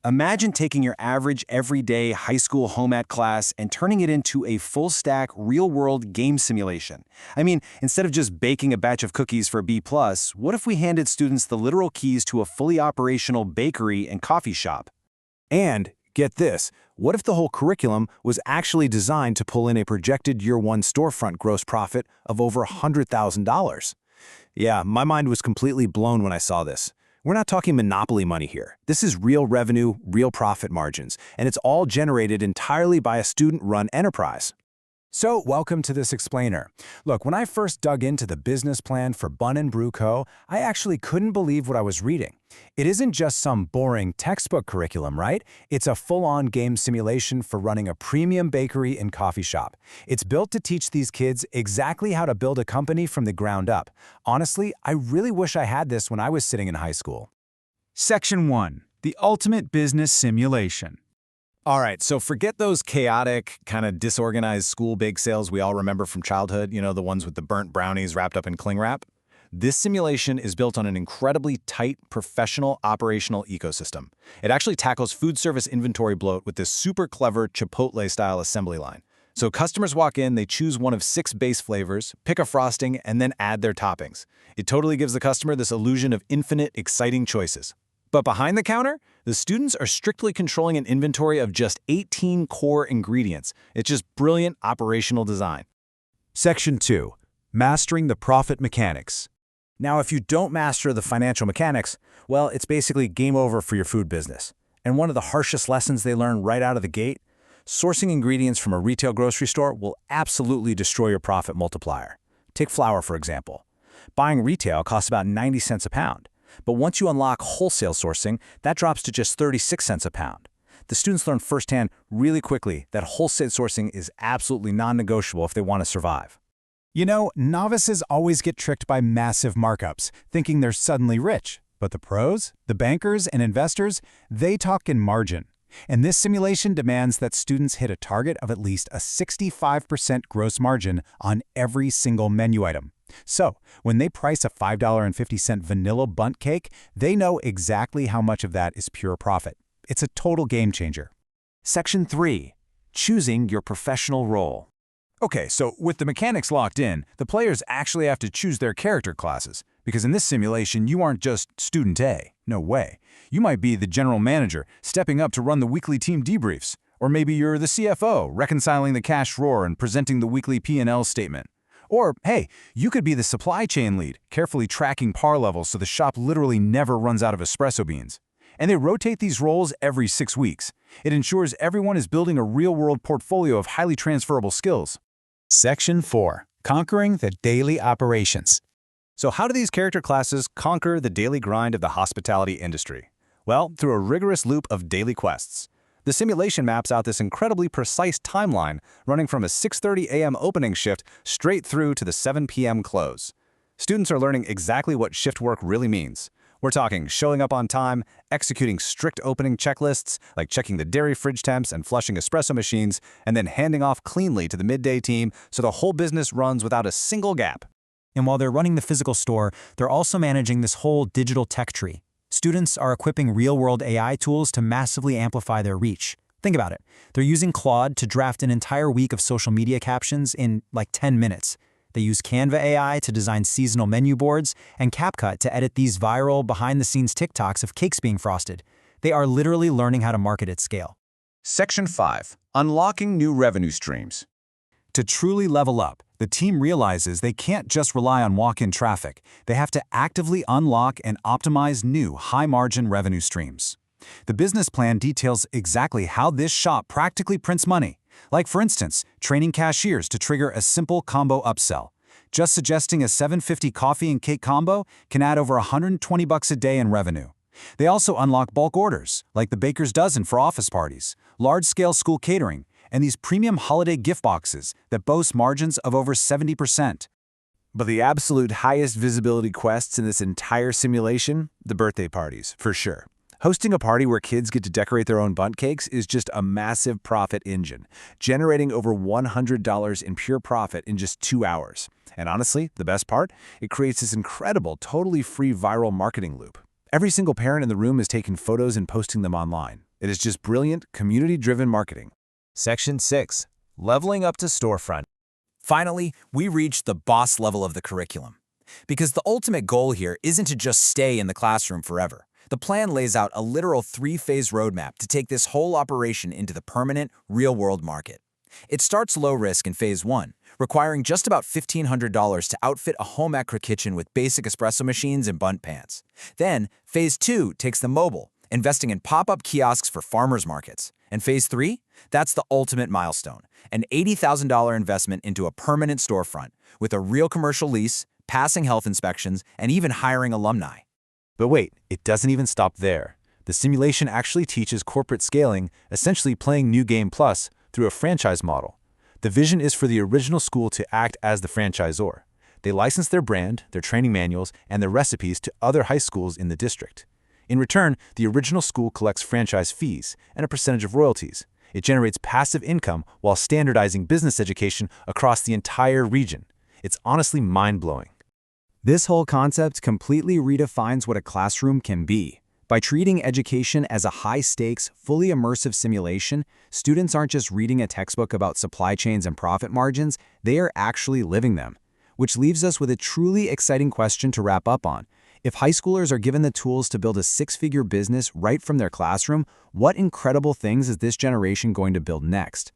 Imagine taking your average everyday high school home ec class and turning it into a full-stack, real-world game simulation. I mean, instead of just baking a batch of cookies for a B+, what if we handed students the literal keys to a fully operational bakery and coffee shop? And, get this, what if the whole curriculum was actually designed to pull in a projected year-one storefront gross profit of over $100,000? Yeah, my mind was completely blown when I saw this. We're not talking monopoly money here. This is real revenue, real profit margins, and it's all generated entirely by a student-run enterprise. So, welcome to this explainer. Look, when I first dug into the business plan for Bun Brew Co., I actually couldn't believe what I was reading. It isn't just some boring textbook curriculum, right? It's a full-on game simulation for running a premium bakery and coffee shop. It's built to teach these kids exactly how to build a company from the ground up. Honestly, I really wish I had this when I was sitting in high school. Section 1. The Ultimate Business Simulation. All right, so forget those chaotic, kind of disorganized school bake sales we all remember from childhood, the ones with the burnt brownies wrapped up in cling wrap. This simulation is built on an incredibly tight, professional, operational ecosystem. It actually tackles food service inventory bloat with this super clever Chipotle-style assembly line. So customers walk in, they choose one of 6 base flavors, pick a frosting, and then add their toppings. It totally gives the customer this illusion of infinite, exciting choices. But behind the counter, the students are strictly controlling an inventory of just 18 core ingredients. It's just brilliant operational design. Section 2. Mastering the profit mechanics. Now, if you don't master the financial mechanics, well, it's basically game over for your food business. And one of the harshest lessons they learn right out of the gate, sourcing ingredients from a retail grocery store will absolutely destroy your profit multiplier. Take flour, for example. Buying retail costs about 90 cents a pound. But once you unlock wholesale sourcing, that drops to just 36 cents a pound. The students learn firsthand really quickly that wholesale sourcing is absolutely non-negotiable if they want to survive. Novices always get tricked by massive markups, thinking they're suddenly rich. But the pros, the bankers and investors, they talk in margin. And this simulation demands that students hit a target of at least a 65% gross margin on every single menu item. So, when they price a $5.50 vanilla bundt cake, they know exactly how much of that is pure profit. It's a total game changer. Section 3. Choosing your professional role. Okay, so with the mechanics locked in, the players actually have to choose their character classes. Because in this simulation, you aren't just student A. No way. You might be the general manager, stepping up to run the weekly team debriefs. Or maybe you're the CFO, reconciling the cash drawer and presenting the weekly P&L statement. Or, hey, you could be the supply chain lead, carefully tracking par levels so the shop literally never runs out of espresso beans. And they rotate these roles every 6 weeks. It ensures everyone is building a real-world portfolio of highly transferable skills. Section 4. Conquering the daily operations. So how do these character classes conquer the daily grind of the hospitality industry? Well, through a rigorous loop of daily quests. The simulation maps out this incredibly precise timeline running from a 6:30 a.m. opening shift straight through to the 7 p.m. close. Students are learning exactly what shift work really means. We're talking showing up on time, executing strict opening checklists, like checking the dairy fridge temps and flushing espresso machines, and then handing off cleanly to the midday team so the whole business runs without a single gap. And while they're running the physical store, they're also managing this whole digital tech tree. Students are equipping real-world AI tools to massively amplify their reach. Think about it. They're using Claude to draft an entire week of social media captions in like 10 minutes. They use Canva AI to design seasonal menu boards and CapCut to edit these viral behind-the-scenes TikToks of cakes being frosted. They are literally learning how to market at scale. Section 5. Unlocking new revenue streams. To truly level up, the team realizes they can't just rely on walk-in traffic. They have to actively unlock and optimize new high-margin revenue streams. The business plan details exactly how this shop practically prints money. Like, for instance, training cashiers to trigger a simple combo upsell. Just suggesting a $7.50 coffee and cake combo can add over $120 a day in revenue. They also unlock bulk orders, like the baker's dozen for office parties, large-scale school catering, and these premium holiday gift boxes that boast margins of over 70%. But the absolute highest visibility quests in this entire simulation? The birthday parties, for sure. Hosting a party where kids get to decorate their own bundt cakes is just a massive profit engine, generating over $100 in pure profit in just 2 hours. And honestly, the best part? It creates this incredible, totally free viral marketing loop. Every single parent in the room is taking photos and posting them online. It is just brilliant, community-driven marketing. Section 6. Leveling up to storefront. Finally, we reach the boss level of the curriculum. Because the ultimate goal here isn't to just stay in the classroom forever. The plan lays out a literal 3-phase roadmap to take this whole operation into the permanent, real-world market. It starts low risk in Phase 1, requiring just about $1,500 to outfit a home ecra kitchen with basic espresso machines and bundt pans. Then, Phase 2 takes the mobile, investing in pop-up kiosks for farmers markets. And Phase 3? That's the ultimate milestone, an $80,000 investment into a permanent storefront, with a real commercial lease, passing health inspections, and even hiring alumni. But wait, it doesn't even stop there. The simulation actually teaches corporate scaling, essentially playing New Game Plus, through a franchise model. The vision is for the original school to act as the franchisor. They license their brand, their training manuals, and their recipes to other high schools in the district. In return, the original school collects franchise fees and a percentage of royalties. It generates passive income while standardizing business education across the entire region. It's honestly mind-blowing. This whole concept completely redefines what a classroom can be. By treating education as a high-stakes, fully immersive simulation, students aren't just reading a textbook about supply chains and profit margins, they are actually living them. Which leaves us with a truly exciting question to wrap up on. If high schoolers are given the tools to build a 6-figure business right from their classroom, what incredible things is this generation going to build next?